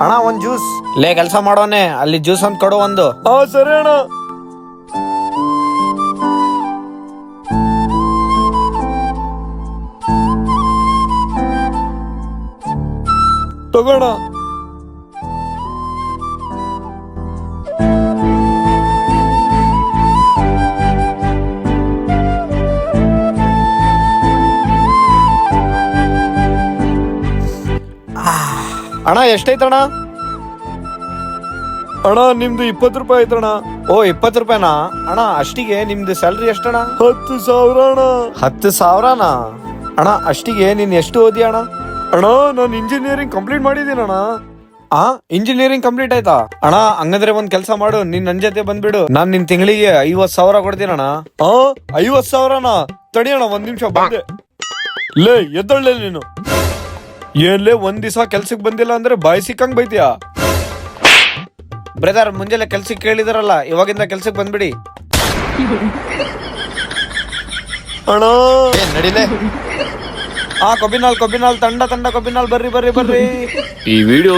ಅಣ್ಣ ಒಂದ್ ಜ್ಯೂಸ್ ಲೇ ಕೆಲಸ ಮಾಡೋನೆ ಅಲ್ಲಿ ಜ್ಯೂಸ್ ಅಂತ ಕೊಡು ಒಂದು. ಸರಿ ಅಣ್ಣ. ತಗೋಣ. ಅಣ್ಣ ಎಷ್ಟೈತಣ್ಣ? ಅಣ್ಣ ನಿಮ್ದು 20 ರೂಪಾಯಿ ಆಯ್ತಣ್ಣ. ಓ 20 ರೂಪಾಯಿನಾ ಅಣ್ಣ? ಅಷ್ಟಿಗೆ ನಿಮ್ದು ಸ್ಯಾಲ್ರಿ ಎಷ್ಟಣ್ಣ? 10,000 ಅಣ್ಣ. 10,000ನಾ ಅಣ್ಣ? ಅಷ್ಟಿಗೆ ನೀನ್ ಎಷ್ಟು ಓದಿ ಅಣ್ಣ? ಅಣ್ಣ ನಾನು ಇಂಜಿನಿಯರಿಂಗ್ ಕಂಪ್ಲೀಟ್ ಮಾಡಿದ್ದೀನಣ್ಣ. ಇಂಜಿನಿಯರಿಂಗ್ ಕಂಪ್ಲೀಟ್ ಆಯ್ತಾ ಅಣ್ಣ? ಹಂಗಂದ್ರೆ ಒಂದ್ ಕೆಲಸ ಮಾಡು, ನೀನ್ ನನ್ ಜೊತೆ ಬಂದ್ಬಿಡು. ನಾನ್ ನಿನ್ ತಿಂಗಳಿಗೆ 50,000 ಕೊಡ್ತೀನಣ್ಣ. 50,000ನಾ? ತಡಿಯಣ್ಣ ಒಂದ್ ನಿಮಿಷ ಬಂದೆ. ಲೇ ಎದ್ದೊಳ್ಳೆ ನೀನು. ಏನ್ಲೇ ಒಂದ್ ದಿವಸ ಕೆಲ್ಸಕ್ ಬಂದಿಲ್ಲ ಅಂದ್ರೆ ಬಾಯಿ ಸಿಕ್ಕಂಗ್ ಬೈತೀಯ. ಬ್ರದರ್ ಮುಂಜಾನೆ ಕೆಲ್ಸಕ್ಕೆ ಕೇಳಿದಾರಲ್ಲ, ಇವಾಗಿಂದ ಕೆಲ್ಸಕ್ಕೆ ಬಂದ್ಬಿಡಿ. ಅಣ್ಣ ನಡಿಲೆ. ಕೊಬ್ಬಿನಾಲ್ ತಂಡ ಕೊಬ್ಬಿನಾಲ್ ಬರ್ರಿ. ಈ ವಿಡಿಯೋ